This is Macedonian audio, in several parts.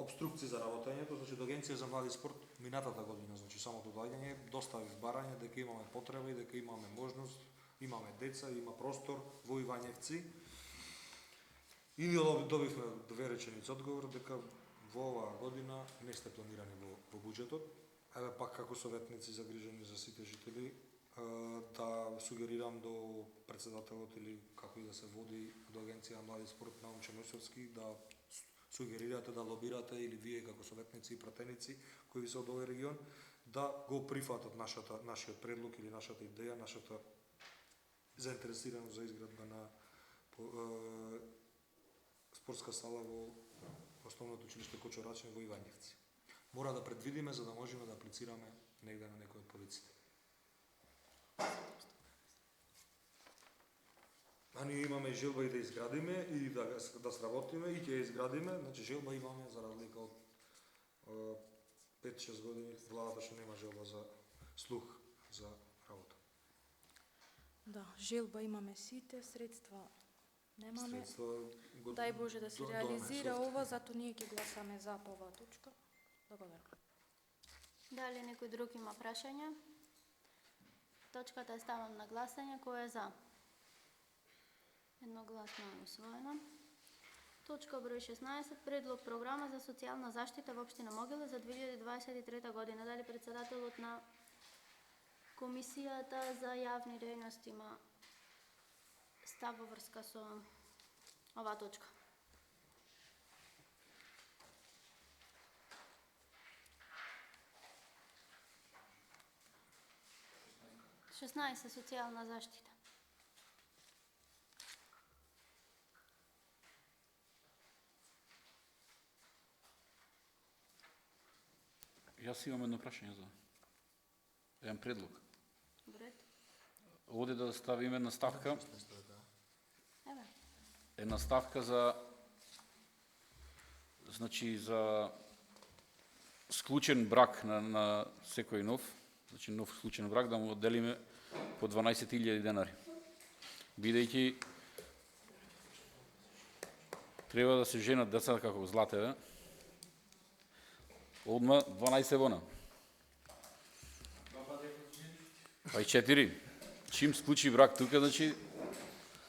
обструкции за работењето, значи до Агенција за млади спорт минатата година, значи самото доаѓање, доставив барање дека имаме потреба и дека имаме можност, имаме деца, има простор во Ивањевци. И добивме две реченици одговор дека во оваа година не сте планирани во буџетот. Еве пак како советници загрижени за сите жители, да сугерирам до председателот или како и да се води до Агенција млади спорт на Момче Мосовски да сугерирате, да лобирате или вие како советници и пратеници кои се од овој регион да го прифатат нашиот предлог или нашата идеја, нашата заинтересираност за изградба на спортска сала во Основното училиште Кочо Рачин во Ивањевци. Мора да предвидиме за да можеме да аплицираме негде на некој од полиците. А ние имаме желба и да изградиме и да сработиме и ќе изградиме, значи желба имаме за разлика од 5-6 години владата што нема желба за слух за работа. Да, желба имаме сите, средства немаме. Средства Дај Боже да се реализира ова, зато ние ќе гласаме за по оваа точка. Благодарам. Дали некој друг има прашања? Точката е ставам на гласање. Кој е за? Едногласно е усвоено. Точка број 16. Предлог програма за социјална заштита во општина Могила за 2023 година. Дали председателот на Комисијата за јавни дејности има став во врска со оваа точка? Социјална заштита. Јас имам едно прашање за еден предлог. Добре. Оде да ставиме една ставка. Еве. Една ставка за значи за склучен брак на секој нов, значи нов склучен брак да му одделиме по 12.000 денари. Бидејќи треба да се женат децата како Златеве. Одма 12 вона. Па и 4. Чим склучи брак тука, значи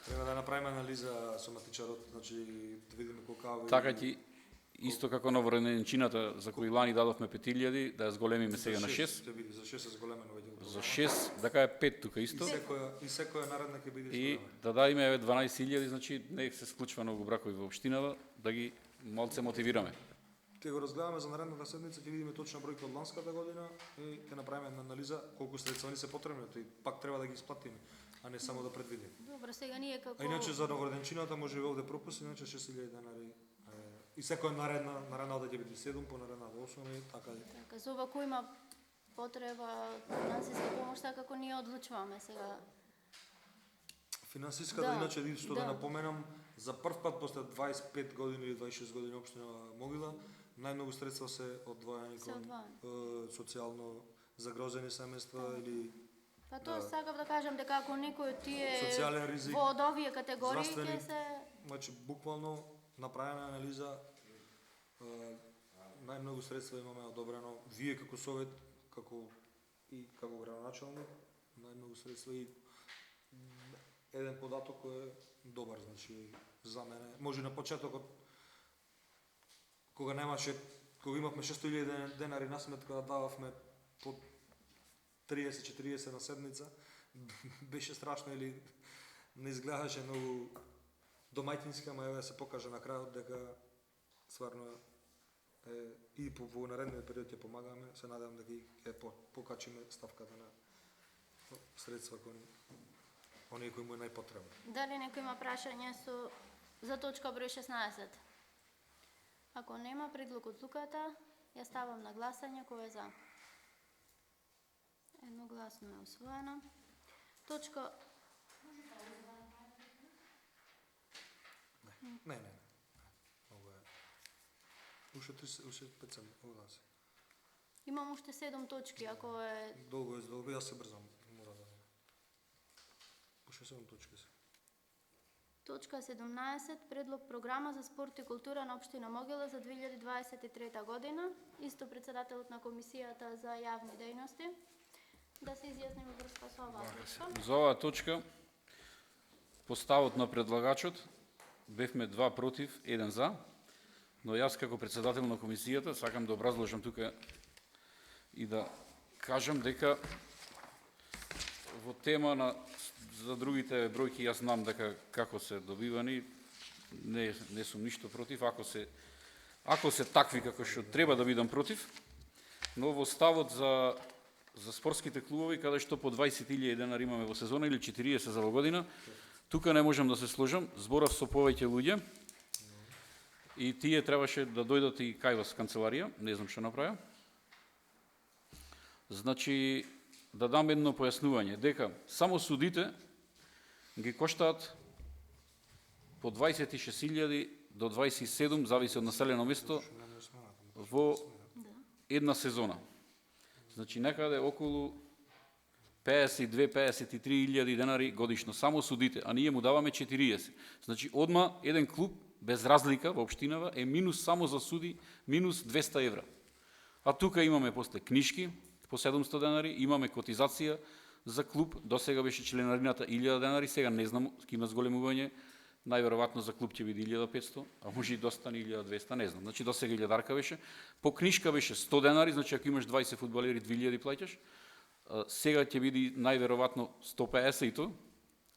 треба да направиме анализа со матичарот, значи да видиме колку така ќе исто како на вреденчината за кој лани дадовме 5.000, да ја зголемиме сега на 6. За 6 е зголемено веќе. За 6, дека е 5 тука исто. И секоја наредна ќе биде И зголемена. да дадиме 12.000, значи не се склучува многу бракови во општината, да ги малце мотивираме. Ќе го разгледаме за наредната седмица, ќе видиме точна бројка од ланската година и ќе направиме една анализа колку средства ни се потребни, и пак треба да ги исплатиме, а не само да предвидиме. Добро, сега ние како... А иначе за новогоденчината може и овде пропусти, иначе 6.000 денари. И секоја наредна ќе биде 7, по наредна 8 и така. Така, за ова кој има потреба финансиска помош, така како ние одлучуваме сега. Финансиската, иначе, што да напоменам, за прв пат после 25 години или 26 години општина Могила, најмногу средства се одвоени кон социјално загрозени семејства или Па тоа сакав да кажам дека ако некој од тие социјален ризик, во од овие категории здравствени, ќе се... Значи, буквално направена анализа, најмногу средства имаме одобрено, вие како совет, како градоначалник, најмногу средства и еден податок кој е добар, значи, за мене. Може на почетокот, кога имавме 600.000 денари на сметка да дававме по 30-40 на седмица, беше страшно или не изгледаше многу домаќински, ама еве се покажа на крајот дека стварно и во наредниот период ќе помагаме, се надевам дека ќе покачиме ставката на средства кон оние кои му е најпотребно. Дали некој има прашање за точка број 16? Ако нема предлог одлуката, ја ставам на гласање. Кој е за? Едногласно е усвоено. Точка... Не. Ова е. Уште 5 огласи. Имам уште 7 точки, ако е... Долго, јас се брзам, мора да... Уште 7 точки се. Точка 17. Предлог програма за спорт и култура на општина Могила за 2023 година. Исто председателот на комисијата за јавни дејности. Да се изјасниме врска со оваа точка. За оваа точка, по ставот на предлагачот, бевме 2 против, 1 за, но јас како председател на комисијата сакам да образложам тука и да кажам дека во тема на за другите бројки јас знам дека како се добивани, не сум ништо против, ако се такви како што треба да бидам против, но во ставот за спортските клубови, каде што по 20.000 денари имаме во сезона или 40 за во година, тука не можам да се сложам, зборав со повеќе луѓе и тие требаше да дојдат и кај вас канцеларија, не знам што направија. Значи, да дам едно појаснување, дека само судите ги коштаат по 26.000 до 27, зависи од населено место, во една сезона. Значи, некаде околу 52-53.000 денари годишно, само судите, а ние му даваме 40. Значи, одма еден клуб, без разлика во општинава, е минус само за суди, минус 200 евра. А тука имаме после книжки, по 700 денари, имаме котизација за клуб, до сега беше членарината 1000 денари, сега не знам, ќе има зголемување, најверојатно за клуб ќе биде 1500, а може и достане 1200, не знам. Значи до сега 1000 беше. По книжка беше 100 денари, значи ако имаш 20 фудбалери 2000 плаќаш. Сега ќе биде најверојатно 150 и то,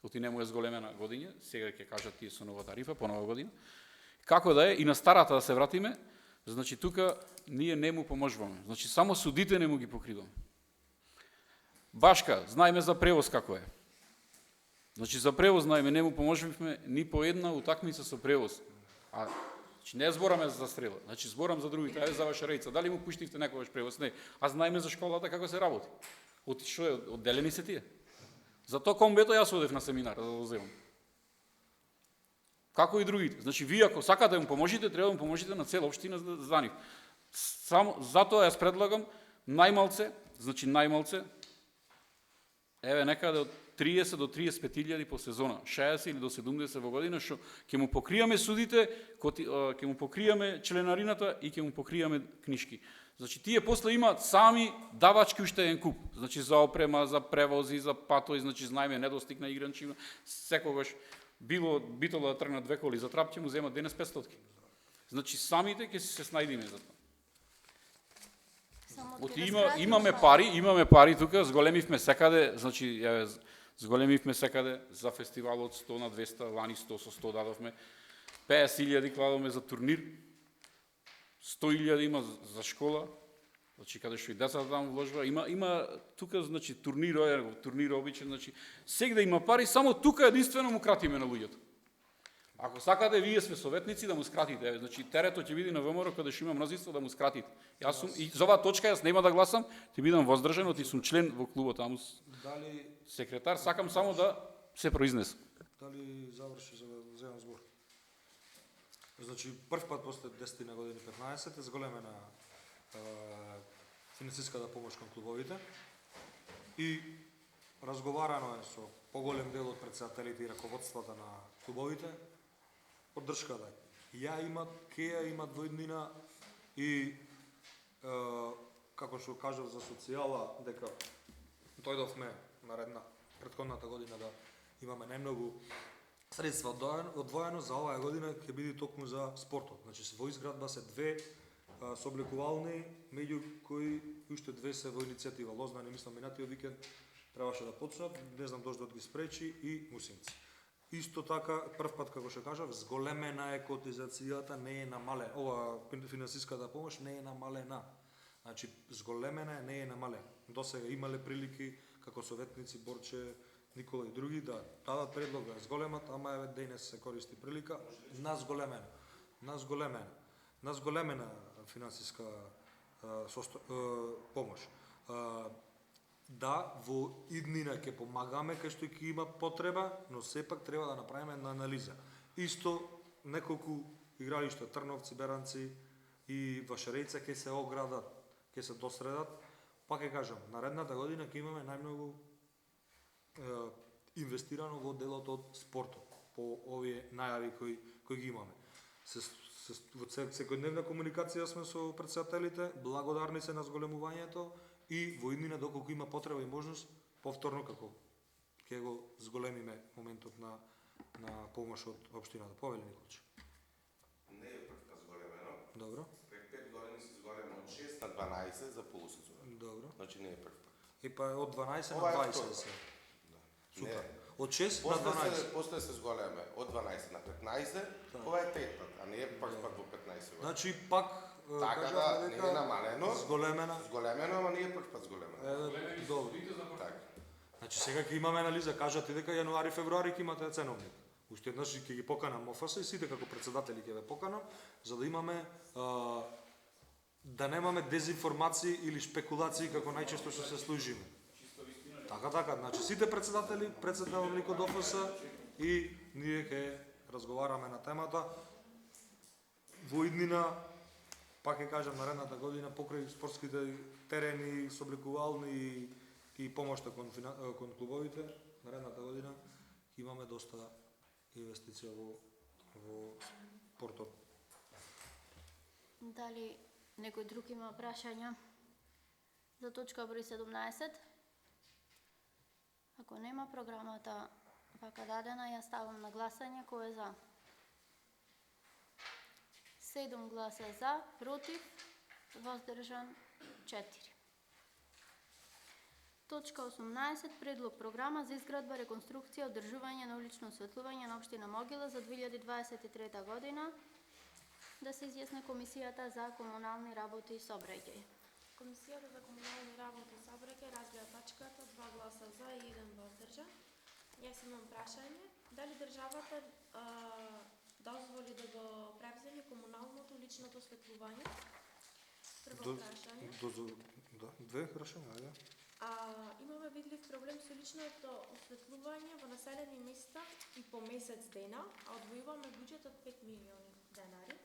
оти не му е зголемена година, сега ќе кажат тие со нова тарифа по нова година. Како да е, и на старата да се вратиме, значи тука ние не му поможуваме. Значи само судите не му ги покриваме. Башка, знаеме за превоз како е. Значи за превоз знаеме, не му поможуваме ни по една утакмица со превоз. А значи, не збораме за стрела, значи зборам за другите, ајде за Вашарејца. Дали му пуштивте некогаш превоз? Не. А знаеме за школата како се работи. Од што е одделени се тие? Зато комбето јас одев на семинар да го земам. Како и другите. Значи вие ако сакате да му поможите, треба да му поможите на цела општина за нив. Само затоа јас предлагам најмалце, значи најмалце еве некаде од 30 до 35.000 по сезона, 60 или до 70 во година, што ќе му покријаме судите, ќе му покријаме членарината и ќе му покријаме книжки. Значи тие после имаат сами давачки уште еден куп. Значи за опрема, за превози, за патои, значи знаеме недостиг на игранчина, секогаш битоло да тргнат 2 коли за трап, ќе му земат денес 500. Значи самите ќе се снајдиме за тоа. Имаме пари тука, зголемивме секаде, значи зголемивме секаде за фестивалот 100 на 200, лани 100 со 100 дадовме, 50.000 кладовме за турнир, 100.000 има за школа, значи каде што и децата таму вложува, има тука значи турнир обичен, значи сегде има пари, само тука единствено му кратиме на луѓето. Ако сакате вие сме советници да му скратите, значи терето ќе биде на ВМРО каде што има мнозинство да му скратите. Јас сум и за оваа точка јас нема да гласам, ќе бидам воздржан, оти сум член во клубот таму. Дали секретар, сакам само да се произнесам. Дали заврши за да земам збор? Значи, прв пат после 10 на години 15 е зголемена финансиската помош кон клубовите и разговарано е со поголем дел од претседателите и раководствата на клубовите, поддршка да е. Ја имат, Кеја имат во иднина и како што кажав за социјала, дека дојдовме наредна претходната година да имаме најмногу средства одвоено за оваа година ќе биде токму за спортот. Значи во изградба се 2 собликувални, меѓу кои уште 2 се во иницијатива. Лозна, не мислам, минатиот викенд требаше да почнат, не знам дождот ги спречи и Мусинци. Исто така, прв пат, како што кажав, зголемена е котизацијата, не е намалена. Ова финансиската помош не е намалена. Значи, зголемена е, не е намалена. Досега имале прилики, како советници, Борче, Никола и други, да дадат предлог да зголемат, ама еве денес се користи прилика на зголемена финансиска помош. Да, во иднина ќе помагаме кај што ќе има потреба, но сепак треба да направиме една анализа. Исто неколку игралишта Трновци, Беранци и Вашарејца ќе се оградат, ќе се досредат, па ќе кажам, наредната година ќе имаме најмногу инвестирано во делот од спортот. по овие најави кои ги имаме. Во секојдневна комуникација сме со претседателите, благодарни се на зголемувањето и во иднина доколку има потреба и можност, повторно како ќе го зголемиме моментот на помош од општината. Повели Николче. Не е прв пат зголемено. Добро. Пред 5 години се зголемено од 6 на 12 за полусезон. Добро. Значи не е прв пат. И па од 12 Ова на е 20 втор се. Да. Супер. Не. Од 6 на 12. После се зголеме од 12 на 15, ова е трет пат, а не е прв пат во 15 години. Значи пак Така да, не е намалено. Зголемена. Зголемено, ама не е прв пат зголемено. Добро. Така. Значи сега ќе имаме анализа, кажат и дека јануари, февруари ќе имате ценовник. Уште еднаш ќе ги поканам МОФС и сите како претседатели ќе ве поканам, за да имаме да немаме дезинформации или шпекулации како најчесто што се служиме. Така, значи сите претседатели, претседателник од ОФС и ние ќе разговараме на темата. Во иднина, пак ќе кажам, наредната година покрај спортските терени, собликувални и помошта кон клубовите, наредната година имаме доста инвестиција во спортот. Дали некој друг има прашања за точка број 17? Ако нема, програмата вака дадена, ја ставам на гласање. Кој е за? 7 гласа за, против, воздржан 4. Точка 18. Предлог програма за изградба, реконструкција и одржување на улично осветлување на општина Могила за 2023 година. Да се изјасни Комисијата за комунални работи и сообраќај. Комисијата за комунални работи и сообраќај разгледа тачката, 2 гласа за и 1 воздржан. Јас имам прашање, дали државата дозволи да го превземе комуналното личното осветлување? Прво прашање. Да, две прашања, ајде. Имаме видлив проблем со личното осветлување во населени места и по месец дена, а одвојуваме буџет од 5 милиони денари.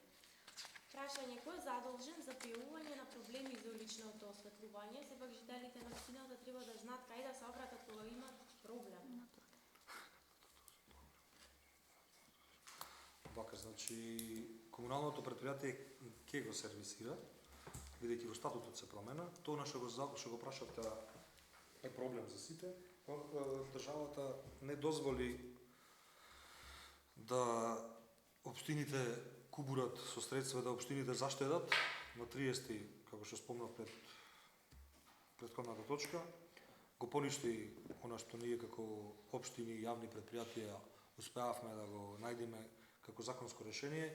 Прашање, кој е задолжен за пријавување на проблеми за личното осветлување? Сепак жителите на општината треба да знаат кај да се обратат кога имат проблем. Вака, значи, комуналното предпријатие ќе го сервисира, бидејќи во статутот се промена. Тоа што го прашате е проблем за сите. Државата не дозволи да општините кубурат со средства, да општините заштедат на 30, како што спомнав пред претходната точка, го поништи она што ние како општини и јавни предпријатија успеавме да го најдеме како законско решение.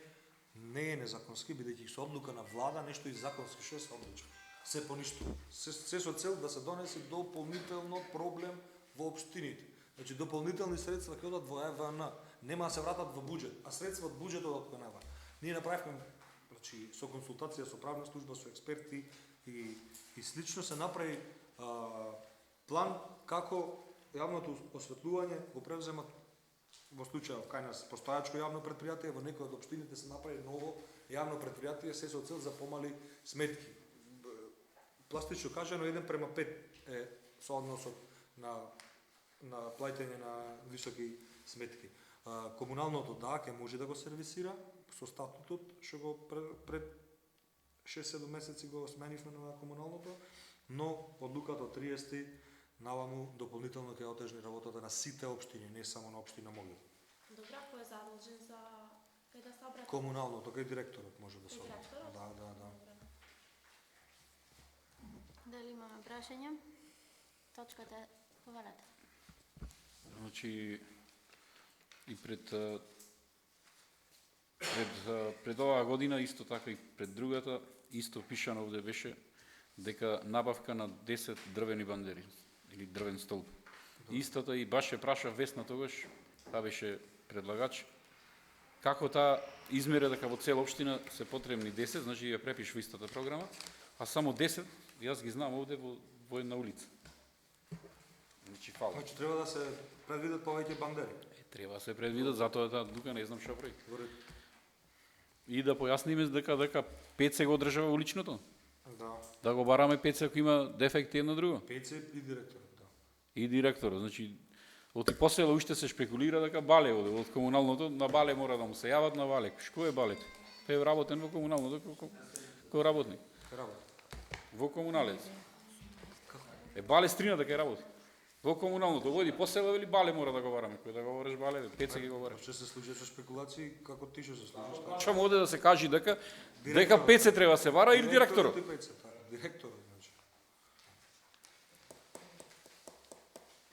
Не е незаконски, бидејќи со одлука на влада нешто и законски што се одлучи. Се поништува. Се со цел да се донесе дополнително проблем во општините. Значи дополнителни средства ќе одат во ЕВН, нема да се вратат во буџет, а средства од буџетот од ЕВН. Ние направивме, значи со консултација со правна служба, со експерти и слично се направи план како јавното осветлување го превземат во случајот кај нас постојачко јавно предпријатие, во некој од општините се направи ново јавно предпријатие се со цел за помали сметки. Пластично кажано 1:5 е соодносот на плаќање на високи сметки. Комуналното ќе може да го сервисира со статутот што го пред 6-7 месеци го сменивме на комуналното, но одлуката од 30 наваму дополнително ќе отежни работата на сите општини, не само на општина Могила. Добра, кој е задолжен за кај да се обрати? Комуналното, кај директорот може да се обрати. Директорот? Да. Дали имаме прашања? Точката е повалата. Значи и пред оваа година, исто така и пред другата, исто пишано овде беше дека набавка на 10 дрвени бандери или дрвен столб. Истата и баш ја прашав Весна тогаш, таа беше предлагач, како таа измере дека во цела општина се потребни 10, значи ја препиш во истата програма, а само 10, јас ги знам овде во една улица. Значи фала. Значи треба да се предвидат повеќе бандери. Треба да се предвидат, затоа таа дука не знам што прави. Во ред. И да појасниме дека ПЦ го одржава уличното. Да. Да го бараме ПЦ ако има дефекти едно друго. ПЦ и директорот, да. И директорот, значи Оти посела уште се шпекулира дека Бале оде, од комуналното на Бале мора да му се јават на Бале. Што е Балето? Тој е работен во комуналното кој работник. Работа. Во комуналец. Е Бале стрина дека работи. Во комуналното води посела или Бале мора да го бараме? Кој да го говориш Бале, Пеце ги го бараш. Ќе се служи со спекулации како ти што се служиш. Така. Чому оде да се кажи дека Пеце треба се вара или директорот? Директорот, значи.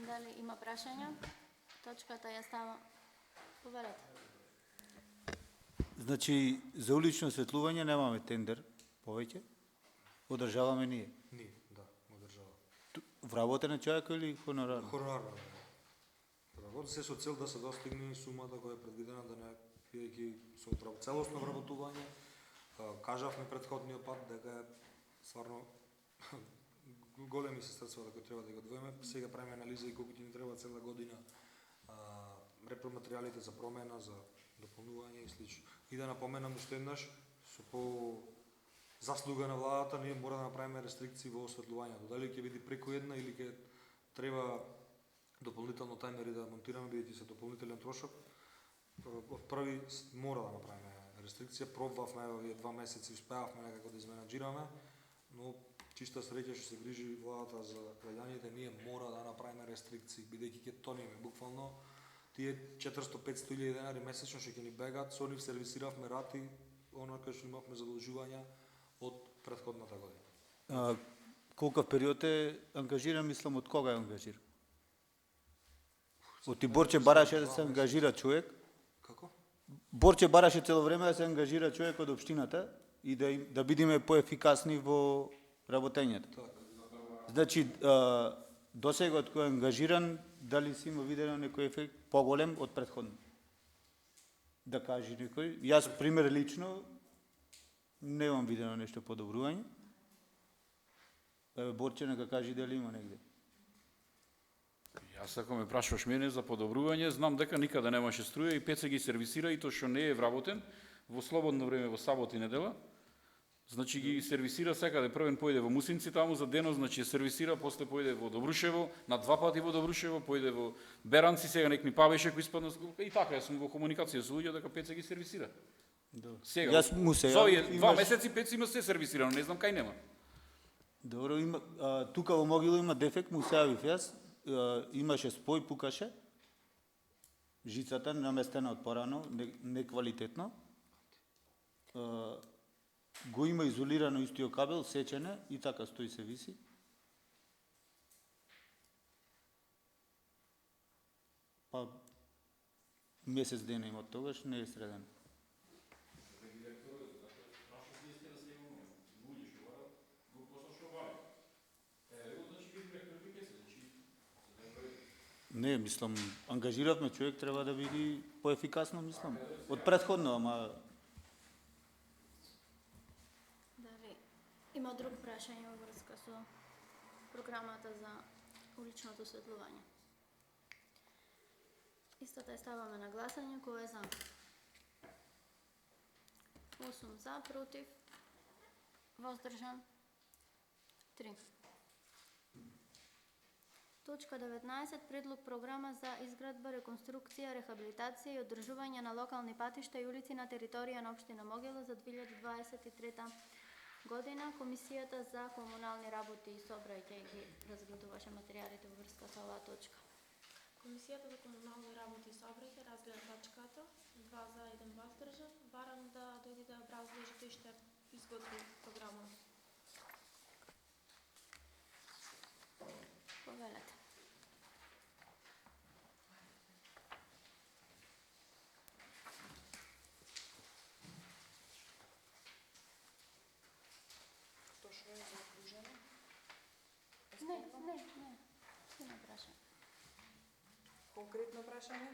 Дали има прашања? Точката ја става. Поверете. Значи, за улично осветлување немаме тендер повеќе. Одржаваме ние. Ние, да, одржава. Вработен е човек или хонорарно? Хонорарно. Работи се со цел да се достигне сумата која е предвидена да не бидејќи со целосно вработување. Кажавме претходниот пат дека е стварно големи се средства дека треба да ги одвоиме. Сега правиме анализа и колку ќе ни треба цела година репроматеријалите за промена, за дополнување и слично. И да напоменам уште еднаш, со по заслуга на владата, ние мора да направиме рестрикции во осветлувањето. Дали ќе биде преку една или ќе треба дополнително тајмери да монтираме, бидејќи се дополнителен трошок. Од први мора да направиме рестрикција. Пробвавме овие 2 месеци, успеавме некако да изменаџираме, но чиста среќа што се грижи владата за граѓаните, ние мора да направиме рестрикции, бидејќи ќе тониме буквално тие 400-500 денари месечно што ќе ни бегаат, со нив сервисиравме рати, онака што имавме задолжувања од претходната година. Колкав период е ангажиран, мислам, од кога е ангажиран? Од ти Борче бараше да се ангажира човек. Како? Борче бараше цело време да се ангажира човек од општината и да бидеме поефикасни во работењето. Така. Значи, досега од кој е ангажиран, дали си има видено некој ефект поголем од претходно? Да кажи некој. Јас, пример, лично, немам видено нешто подобрување. Борче нека кажи дали има негде. Јас ако ме прашуваш мене за подобрување, знам дека никаде немаше струја и Пеце ги сервисира и тоа што не е вработен во слободно време во сабот и недела. Значи ги сервисира секаде, првен појде во Мусинци таму за денот, значи ја сервисира, после појде во Добрушево, на 2 пати во Добрушево, појде во Беранци, сега нек ми павеше кој испадна и така, јас сум во комуникација со луѓе дека Пеце ги сервисира. Сега, Јас му се за овие 2 месеци Пеце има се сервисирано, не знам кај нема. Добро, има, тука во Могилу има дефект, му се јавив јас, имаше спој, пукаше, жицата наместена од порано, неквалитетно, го има изолирано истиот кабел, сечене и така стои се виси. Па месец дена има тогаш, не е среден. Не, мислам, ангажиравме човек, треба да биде поефикасно, мислам. Од претходно, ама... Дали има друг прашање во врска со програмата за уличното осветлување? Истата ја ставаме на гласање, кој е за? 8 за, против, воздржан, 3. Точка 19. Предлог програма за изградба, реконструкција, рехабилитација и одржување на локални патишта и улици на територија на општина Могила за 2023 година. Комисијата за комунални работи и сообраќај ги разгледуваше материјалите во врска со оваа точка. Комисијата за комунални работи и сообраќај разгледа точката, 2 за, 1 воздржан. Барам да дојде да образложите и ще изготви програма. Повелете. Не. Не прашање. Конкретно прашање?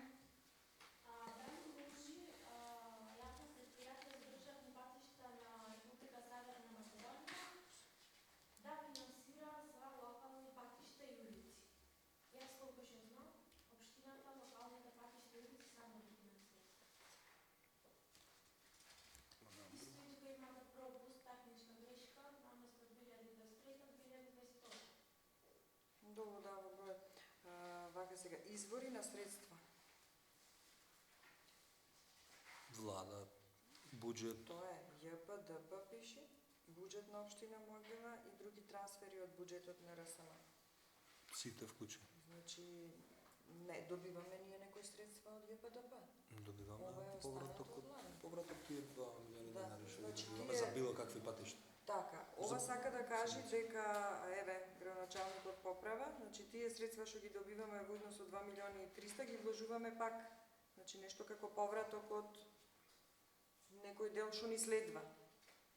Добро, да, во број. Вака сега, извори на средства. Влада, буџет, Тоа е ЈПДП пише, буџет на општина Могила и други трансфери од буџетот на РСМ. сите вклучени. Значи, не добиваме ние некои средства од ЈПДП. Добиваме Ова е повраток останато од од влада. повраток тие 2 милиони Да, денари што ги значи добиваме тие- за било какви патишта. Така, ова сака да кажи дека, еве, градоначалникот поправа, значи тие средства што ги добиваме во износ од 2 милиони и 300 ги вложуваме пак, значи нешто како повраток од некој дел што ни следва.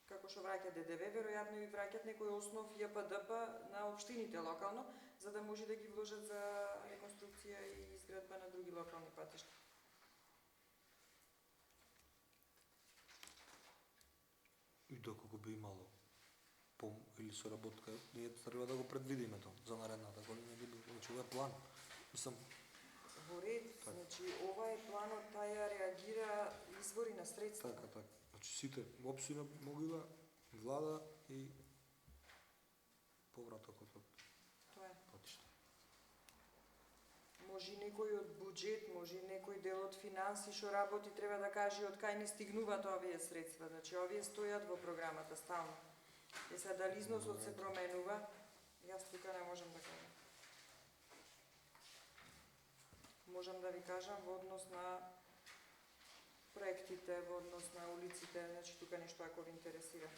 Како што враќа ДДВ, веројатно и враќат некој основ ЈПДП на општините локално, за да може да ги вложат за реконструкција и изградба на други локални патишта. И доколку би имало или соработка, ние треба да го предвидиме тоа за наредната година, значи ова е план. Мислам, Во ред, Така. значи ова е планот, таја реагира извори на средства. така, така. Значи сите, општина Могила, влада и повратокот од Тоа е. патишта. Може и некој од буџет, може и некој дел од финанси што работи, треба да каже од кај ни стигнуваат овие средства. Значи, овие стојат во програмата стално. И сега дали износот се променува, јас тука не можам да кажам. Можам да ви кажам во однос на проектите, во однос на улиците, значи тука нешто ако ви интересира.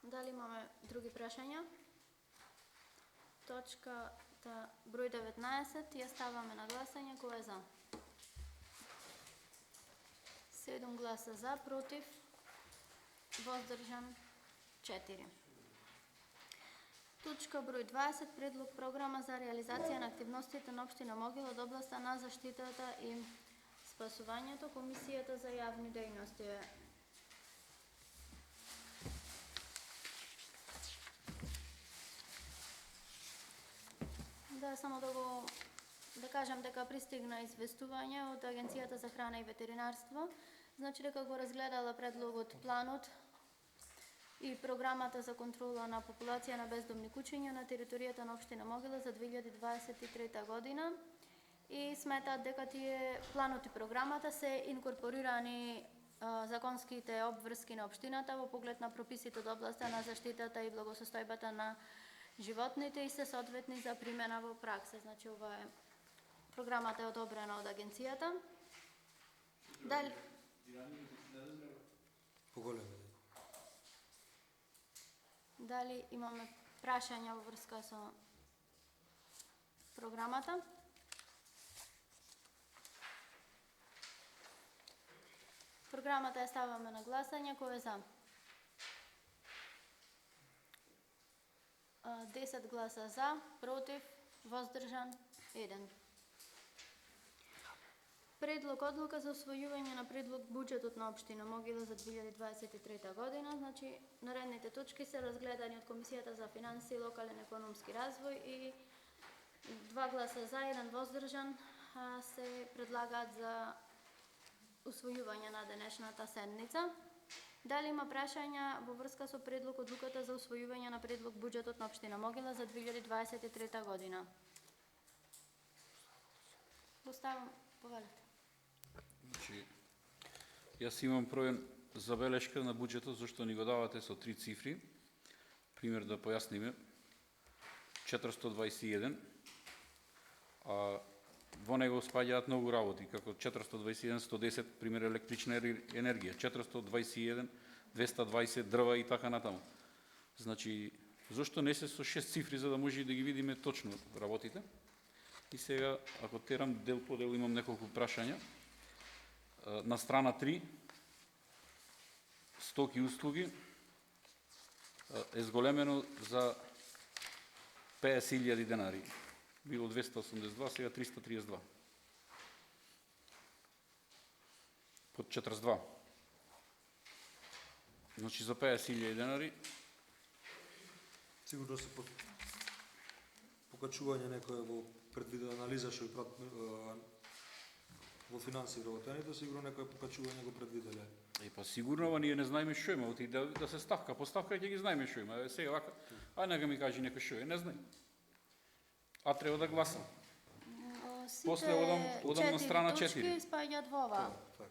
Дали имаме други прашања? Точката број 19 ја ставаме на гласање. Кој е за? 7 гласа за, против, воздржан 4. Точка број 20, предлог програма за реализација на активностите на општина Могила од областа на заштитата и спасувањето. Комисијата за јавни дејности е да само да кажам дека пристигна известување од Агенцијата за храна и ветеринарство. Значи дека го разгледала предлогот, планот и програмата за контрола на популација на бездомни куќиња на територијата на општина Могила за 2023 година и сметаат дека тие планот и програмата се инкорпорирани законските обврски на општината во поглед на прописите од областа на заштитата и благосостојбата на животните и се соодветни за примена во пракса. Значи ова е програмата е одобрена од агенцијата. Дали Поголеме. Дали имаме прашања во врска со програмата? Програмата ја ставаме на гласање. Кој е за? 10 гласа за, против, воздржан 1. Предлог одлука за усвојување на предлог буџетот на општина Могила за 2023 година. Значи, наредните точки се разгледани од Комисијата за финансии и локален економски развој и 2 гласа за, 1 воздржан се предлагаат за усвојување на денешната седница. Дали има прашања во врска со предлог одлуката за усвојување на предлог буџетот на општина Могила за 2023 година? Оставам, повелете. Значи, јас имам проен забелешка на буџетот, зашто ни го давате со 3 цифри. Пример да појасниме. 421, а во него спаѓаат многу работи, како 421, 110, пример електрична енергија, 421, 220 дрва и така натаму. Значи, зошто не се со 6 цифри, за да може да ги видиме точно работите? И сега, ако терам дел по дел, имам неколку прашања. На страна 3, стоки и услуги, е зголемено за 50.000 денари. Било 282, сега 332. Под 42. Значи за 50.000 денари. Сигурно се покачување некоја во предвидена анализа што во финансии вработените, сигурно некоја покачување го предвиделе. Па сигурно, ова ние не знаеме што има, оти да се ставка по ставка ќе ги знаеме што има. Сега вака, ај нека ми кажи некој што е, не знај. А треба да гласам. Сите После одам на страна 4. точки спаѓаат во ова. Так.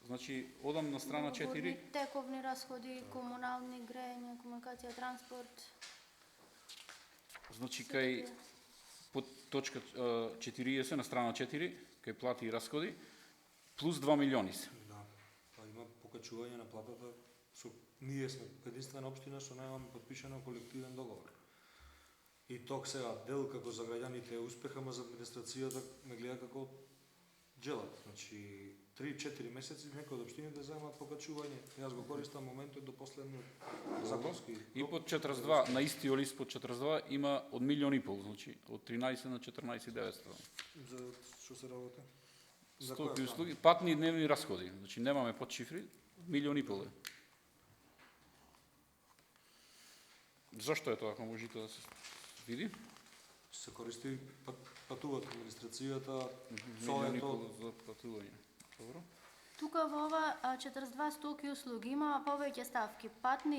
Значи, одам на страна 4. Договорни, тековни расходи, комунални, грејење, комуникација, транспорт. Значи, кај под точка 40 на страна 4, кај плати и расходи, плюс 2 милиони се. Да. Па има покачување на платата. Ние сме единствена општина што немаме подпишано колективен договор. И ток сега дел како за граѓаните е успех, ама за администрацијата ме гледа како джелат. Значи 3-4 месеци некои од општините земаат покачување. Јас го користам моментот до последниот законски. И под 42, на истиот лист под 42 има од 1,5 милиони, значи од 13 на 14.900. За што се работи? За Стоки која услуги, патни и дневни расходи. Значи немаме под цифри, 1,5 милиони. Зашто е тоа, ако можете да се види? се користи патуваат администрацијата, 1,5 соето, милиони за патување. Добро. Тука во ова 42 стоки услуги има повеќе ставки, патни,